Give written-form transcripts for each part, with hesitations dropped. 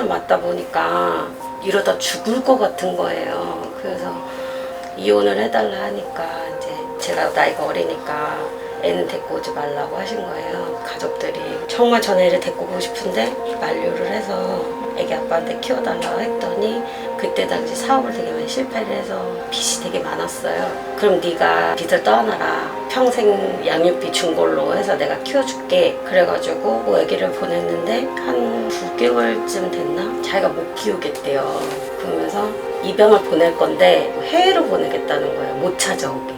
한참 왔다 보니까 이러다 죽을 것 같은 거예요. 그래서 이혼을 해달라 하니까 이제 제가 나이가 어리니까 애는 데리고 오지 말라고 하신 거예요. 가족들이 정말 전 애를 데리고 오고 싶은데 만류를 해서 애기 아빠한테 키워달라고 했더니 그때 당시 사업을 되게 많이 실패를 해서 빚이 되게 많았어요. 그럼 네가 빚을 떠안아라. 평생 양육비 준 걸로 해서 내가 키워줄게. 그래가지고 뭐 애기를 보냈는데 한 9개월쯤 됐나? 자기가 못 키우겠대요. 그러면서 입양을 보낼 건데 해외로 보내겠다는 거예요. 못 찾아오게.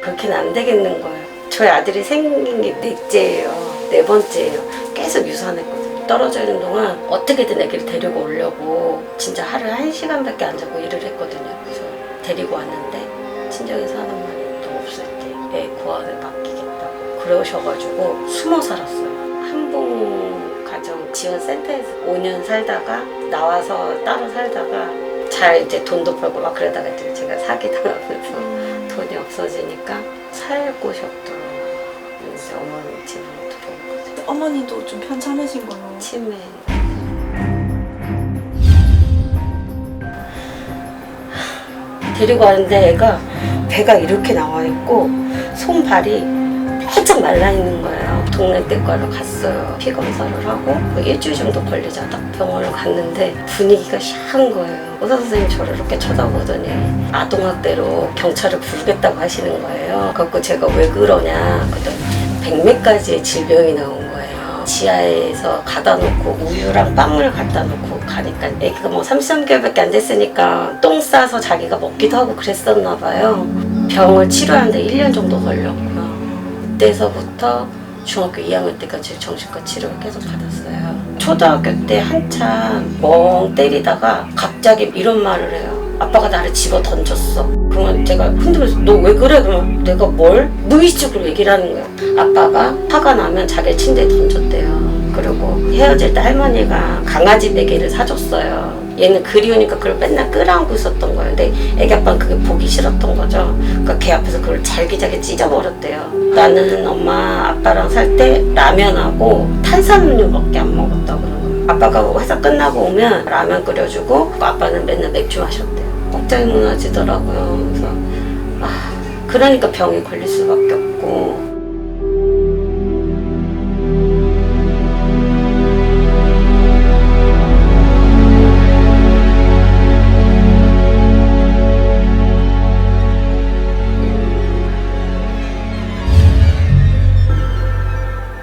그렇게는 안 되겠는 거예요. 저희 아들이 생긴 게 넷째예요. 네 번째예요. 계속 유산했거든요. 떨어져 있는 동안 어떻게든 애기를 데리고 오려고 진짜 하루에 1시간밖에 안 자고 일을 했거든요. 그래서 데리고 왔는데 친정에서 하는 말이 또 없을 때 애 구원을 맡기겠다고 그러셔가지고 숨어 살았어요. 한봉 가정 지원센터에서 5년 살다가 나와서 따로 살다가 잘 이제 돈도 벌고 막 그러다가 이제 제가 사기당하면서 돈이 없어지니까 살 곳이 없더라고요. 그래서 어머니 집으로 들어온 거죠. 어머니도 좀 편찮으신 걸로. 치매. 데리고 왔는데 애가 배가 이렇게 나와 있고 손발이 살짝 말라 있는 거예요. 동네 떼과로 갔어요. 피 검사를 하고 뭐 일주일 정도 걸리자 딱 병원을 갔는데 분위기가 샤한 거예요. 의사 선생님이 저를 이렇게 쳐다보더니 아동학대로 경찰을 부르겠다고 하시는 거예요. 그래서 제가 왜 그러냐 그랬더니 100몇 가지의 질병이 나온 거예요. 지하에서 가다 놓고 우유랑 빵을 갖다 놓고 가니까 애기가 뭐 33개월밖에 안 됐으니까 똥 싸서 자기가 먹기도 하고 그랬었나 봐요. 병을 치료하는데 1년 정도 걸렸고요. 그때서부터 중학교 2학년 때까지 정신과 치료를 계속 받았어요. 초등학교 때 한참 멍 때리다가 갑자기 이런 말을 해요. 아빠가 나를 집어 던졌어. 그러면 제가 흔들면서 너 왜 그래? 그러면 내가 뭘? 무의식적으로 얘기를 하는 거예요. 아빠가 화가 나면 자기 침대에 던졌대요. 그리고 헤어질 때 할머니가 강아지 베개를 사줬어요. 얘는 그리우니까 그걸 맨날 끌어안고 있었던 거예요. 근데 애기 아빠는 그게 보기 싫었던 거죠. 그러니까 걔 앞에서 그걸 잘기잘기 찢어버렸대요. 나는 엄마 아빠랑 살 때 라면하고 탄산음료밖에 안 먹었다고 그러는 거예요. 아빠가 회사 끝나고 오면 라면 끓여주고 아빠는 맨날 맥주 마셨대요. 굉장히 무너지더라고요. 그래서 그러니까 병이 걸릴 수밖에 없고.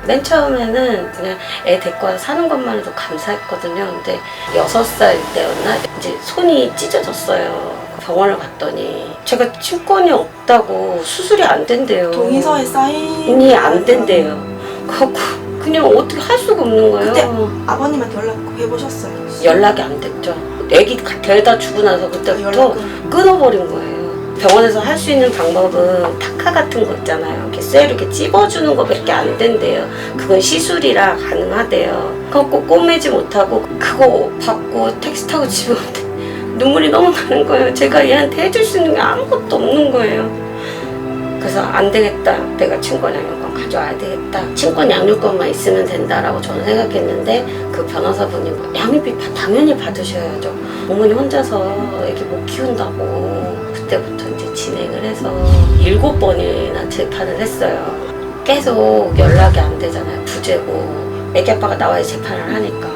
맨 처음에는 그냥 애 데리고 와서 사는 것만 해도 감사했거든요. 근데 6살 때였나? 이제 손이 찢어졌어요. 병원을 갔더니 제가 친권이 없다고 수술이 안 된대요. 동의서에 사인이 이미 안 된대요. 그래갖고 그냥 어떻게 할 수가 없는 거예요. 그때 아버님한테 연락해보셨어요? 연락이 안 됐죠. 애기 데려다 주고 나서 그때부터 연락은? 끊어버린 거예요. 병원에서 할 수 있는 방법은 타카 같은 거 있잖아요. 이렇게 쇠로 이렇게 찝어주는 거밖에 안 된대요. 그건 시술이라 가능하대요. 그거 꼬매지 못하고 그거 받고 택시 타고 집에 오는데 눈물이 너무 나는 거예요. 제가 얘한테 해줄 수 있는 게 아무것도 없는 거예요. 그래서 안 되겠다. 내가 친권 양육권 가져와야 되겠다. 친권 양육권만 있으면 된다라고 저는 생각했는데 그 변호사분이 양육비 당연히 받으셔야죠. 어머니 혼자서 애기 못 키운다고. 그때부터 이제 진행을 해서 7번이나 재판을 했어요. 계속 연락이 안 되잖아요. 부재고 애기 아빠가 나와야 재판을 하니까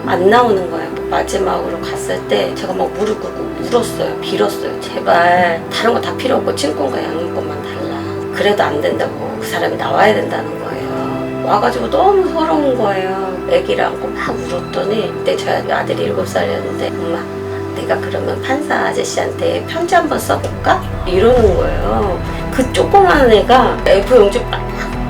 안 나오는 거예요. 마지막으로 갔을 때 제가 막 무릎 꿇고 울었어요. 빌었어요. 제발 다른 거 다 필요 없고 친권과 양육권만 달라. 그래도 안 된다고. 그 사람이 나와야 된다는 거예요. 와가지고 너무 서러운 거예요. 애기를 안고 막 울었더니 그때 저희 아들이 7살이었는데 엄마 내가 그러면 판사 아저씨한테 편지 한번 써볼까? 이러는 거예요. 그 조그만 애가 A4 용지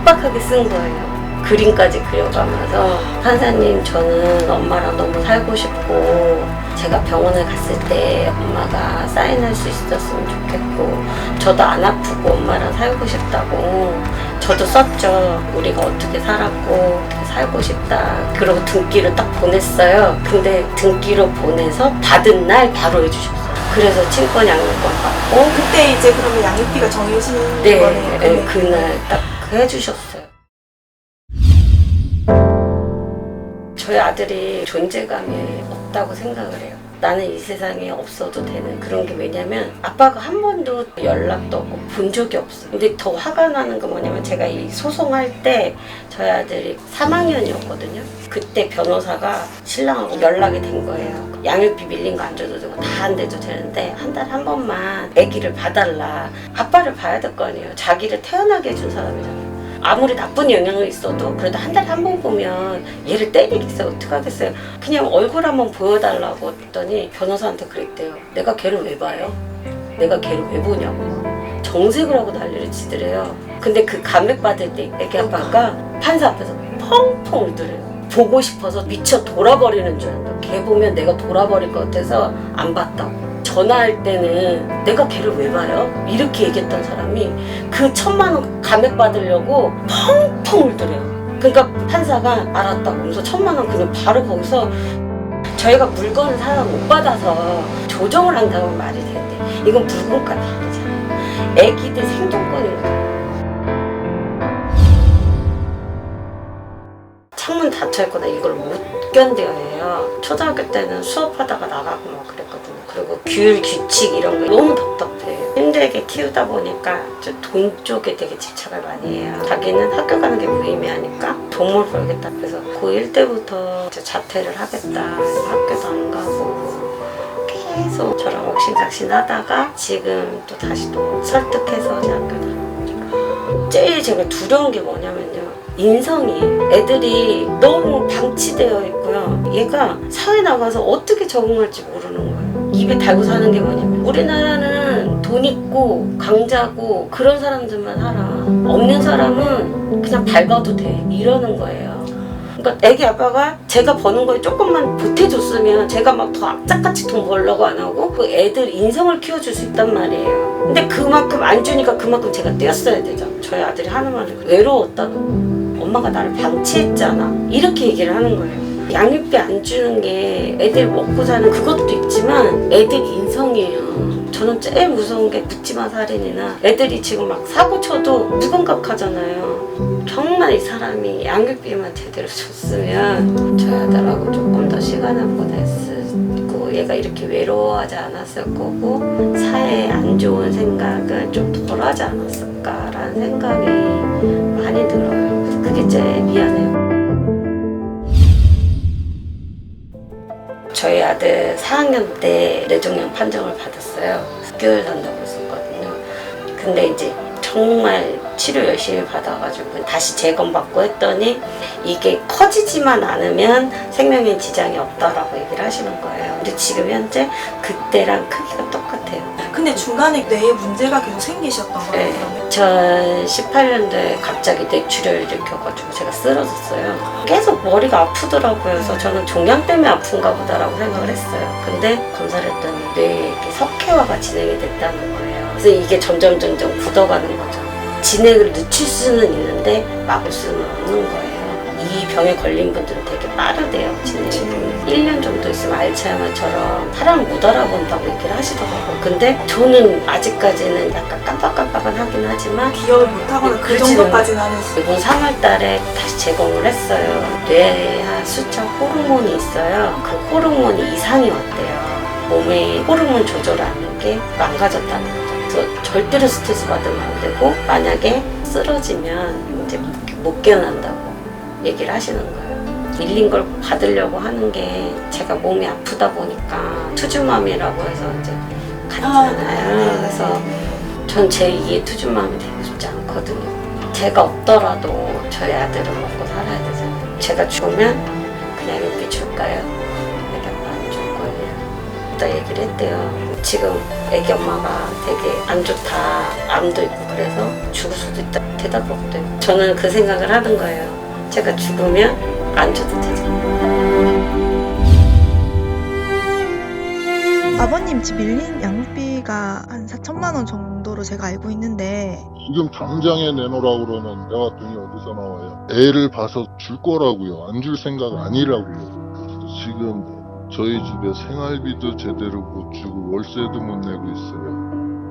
빡빡하게 쓴 거예요. 그림까지 그려가면서 판사님 저는 엄마랑 너무 살고 싶고 제가 병원에 갔을 때 엄마가 사인할 수 있었으면 좋겠고 저도 안 아프고 엄마랑 살고 싶다고 저도 썼죠. 우리가 어떻게 살았고 어떻게 살고 싶다. 그러고 등기를 딱 보냈어요. 근데 등기로 보내서 받은 날 바로 해주셨어요. 그래서 친권 양육권 받고 그때 이제 그러면 양육비가 정해진 네, 거네요. 네 그날 딱 해주셨어요. 저희 아들이 존재감이 없다고 생각을 해요. 나는 이 세상에 없어도 되는 그런 게 왜냐면 아빠가 한 번도 연락도 없고 본 적이 없어요. 근데 더 화가 나는 건 뭐냐면 제가 이 소송할 때 저희 아들이 3학년이었거든요. 그때 변호사가 신랑하고 연락이 된 거예요. 양육비 밀린 거 안 줘도 되고 다 안 돼도 되는데 한 달에 한 번만 아기를 봐달라. 아빠를 봐야 될 거 아니에요. 자기를 태어나게 해준 사람이잖아요. 아무리 나쁜 영향이 있어도 그래도 한 달에 한 번 보면 얘를 때리겠어요. 어떡하겠어요. 그냥 얼굴 한번 보여달라고 했더니 변호사한테 그랬대요. 내가 걔를 왜 봐요? 내가 걔를 왜 보냐고. 정색을 하고 난리를 치더래요. 근데 그 감액받을 때 애기 아빠가 판사 앞에서 펑펑 울더래요. 보고 싶어서 미쳐 돌아버리는 줄 알았다. 걔 보면 내가 돌아버릴 것 같아서 안 봤다고. 전화할 때는 내가 걔를 왜 봐요? 이렇게 얘기했던 사람이 그 1,000만 원 감액 받으려고 펑펑 울더래요. 그러니까 판사가 알았다고 그래서 1,000만 원 그냥 바로 거기서 저희가 물건을 사다 못 받아서 조정을 한다면 말이 되는데 이건 물건값이 아니잖아요. 애기들 생존권이거든요. 창문 닫혀있거나 이걸 못 견뎌야 해요. 초등학교 때는 수업하다가 나가고 막 그랬거든요. 그리고 규율, 규칙 이런 거 너무 답답해요. 힘들게 키우다 보니까 돈 쪽에 되게 집착을 많이 해요. 자기는 학교 가는 게 무의미하니까 돈을 벌겠다. 그래서 고1 때부터 자퇴를 하겠다. 학교도 안 가고 계속 저랑 옥신각신 하다가 지금 또 다시 또 설득해서 이제 학교 다니고. 제일 제가 두려운 게 뭐냐면요. 인성이 애들이 너무 방치되어 있고요. 얘가 사회 나가서 어떻게 적응할지 모르는 거예요. 입에 달고 사는 게 뭐냐면 우리나라는 돈 있고 강자고 그런 사람들만 살아. 없는 사람은 그냥 밟아도 돼. 이러는 거예요. 그러니까 애기 아빠가 제가 버는 거에 조금만 보태줬으면 제가 막 더 악착같이 돈 벌려고 안 하고 그 애들 인성을 키워줄 수 있단 말이에요. 근데 그만큼 안 주니까 그만큼 제가 떼었어야 되죠. 저희 아들이 하는 말은 외로웠다는 거. 엄마가 나를 방치했잖아. 이렇게 얘기를 하는 거예요. 양육비 안 주는 게 애들 먹고 사는 그것도 있지만 애들 인성이에요. 저는 제일 무서운 게 묻지마 살인이나 애들이 지금 막 사고 쳐도 무감각하잖아요. 정말 이 사람이 양육비만 제대로 줬으면 저희 아들하고 조금 더 시간을 보냈고 얘가 이렇게 외로워하지 않았을 거고 사회에 안 좋은 생각을 좀 덜 하지 않았을까라는 생각이 많이 들어요. 그게 제일 미안해요. 저희 아들 4학년 때 뇌종양 판정을 받았어요. 6개월 산다고 했었거든요. 근데 이제 정말 치료 열심히 받아가지고 다시 재검받고 했더니 이게 커지지만 않으면 생명에 지장이 없다라고 얘기를 하시는 거예요. 근데 지금 현재 그때랑 크기가 똑같아요. 근데 중간에 뇌에 문제가 계속 생기셨던 거예요? 네. 그러면? 2018년도에 갑자기 뇌출혈을 일으켜가지고 제가 쓰러졌어요. 계속 머리가 아프더라고요. 그래서 저는 종양 때문에 아픈가 보다라고 생각을 했어요. 근데 검사를 했더니 뇌에 이렇게 석회화가 진행이 됐다는 거예요. 그래서 이게 점점 굳어가는 거죠. 진행을 늦출 수는 있는데 막을 수는 없는 거예요. 이 병에 걸린 분들은 되게 빠르대요. 진행이. 1년 정도 있으면 알츠하이머처럼 사람 못 알아본다고 얘기를 하시더라고요. 근데 저는 아직까지는 약간 깜빡깜빡은 하긴 하지만 기억을 못하거나 그 그렇지는 정도까지는 안 했어요. 이번 3월 달에 다시 재검을 했어요. 뇌하 수척 호르몬이 있어요. 그 호르몬이 이상이 왔대요. 몸에 호르몬 조절하는 게 망가졌다는 거죠. 그래서 절대로 스트레스 받으면 안 되고 만약에 쓰러지면 이제 못 깨어난다고 얘기를 하시는 거예요. 밀린 걸 받으려고 하는 게 제가 몸이 아프다 보니까 투주맘이라고 해서 이제 갔잖아요. 그래서 전 제 2의 투주맘이 되고 싶지 않거든요. 제가 없더라도 저희 아들은 먹고 살아야 되잖아요. 제가 죽으면 그냥 이렇게 줄까요? 애기 엄마 안 줄 거예요. 또 얘기를 했대요. 지금 애기 엄마가 되게 안 좋다. 암도 있고 그래서 죽을 수도 있다. 대답을 없대요. 저는 그 생각을 하는 거예요. 제가 죽으면 안 줘도 되잖아요. 아버님 집 밀린 양육비가 한 4천만 원 정도로 제가 알고 있는데 지금 당장에 내놓으라고 그러면 내가 돈이 어디서 나와요? 애를 봐서 줄 거라고요. 안 줄 생각 아니라고요. 지금 저희 집에 생활비도 제대로 못 주고 월세도 못 내고 있어요.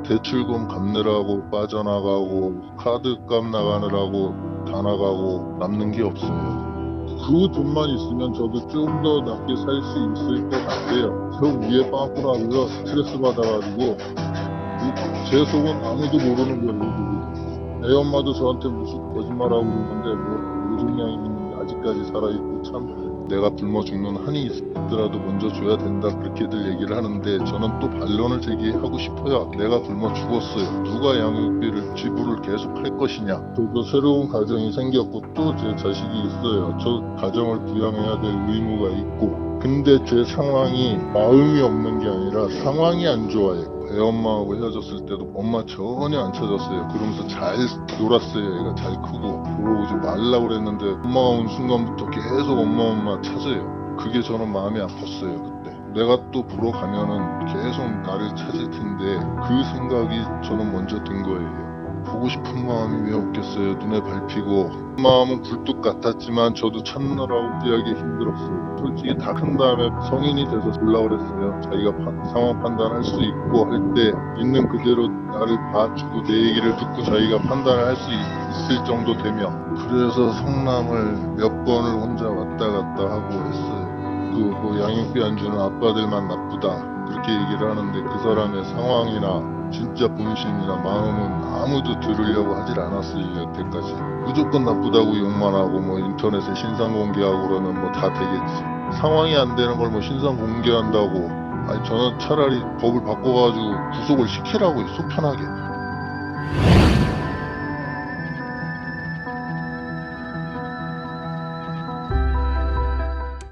대출금 갚느라고 빠져나가고 카드값 나가느라고 다 나가고 남는 게 없어요. 그 돈만 있으면 저도 좀 더 낫게 살 수 있을 것 같아요. 저 위에 빵꾸나고요. 스트레스 받아가지고 제 속은 아무도 모르는 거예요. 애 엄마도 저한테 무슨 거짓말하고 그러는데 뭐 노중량이 아직까지 살아있고 참 내가 굶어 죽는 한이 있더라도 먼저 줘야 된다 그렇게들 얘기를 하는데 저는 또 반론을 제기하고 싶어요. 내가 굶어 죽었어요. 누가 양육비를 지불을 계속 할 것이냐. 저도 새로운 가정이 생겼고 또 제 자식이 있어요. 저 가정을 부양해야 될 의무가 있고 근데 제 상황이 마음이 없는 게 아니라 상황이 안 좋아요. 애엄마하고 헤어졌을 때도 엄마 전혀 안 찾았어요. 그러면서 잘 놀았어요. 애가 잘 크고 들어오지 말라고 그랬는데 엄마가 온 순간부터 계속 엄마 찾아요. 그게 저는 마음이 아팠어요. 그때 내가 또 보러 가면은 계속 나를 찾을 텐데 그 생각이 저는 먼저 든 거예요. 보고 싶은 마음이 왜 없겠어요. 눈에 밟히고 마음은 굴뚝 같았지만 저도 찾느라고 피하기 힘들었어요. 솔직히 다 큰 다음에 성인이 돼서 보려고 그랬어요. 자기가 상황 판단할 수 있고 할 때 있는 그대로 나를 봐주고 내 얘기를 듣고 자기가 판단을 할 수 있을 정도 되면 그래서 성남을 몇 번을 혼자 왔다 갔다 하고 했어요. 뭐 양육비 안 주는 아빠들만 나쁘다 그렇게 얘기를 하는데 그 사람의 상황이나 진짜 본심이나 마음은 아무도 들으려고 하질 않았어요. 여태까지 무조건 나쁘다고 욕만 하고 뭐 인터넷에 신상 공개하고 그러면 뭐 다 되겠지. 상황이 안 되는 걸 뭐 신상 공개한다고 아니 저는 차라리 법을 바꿔가지고 구속을 시키라고요. 속 편하게.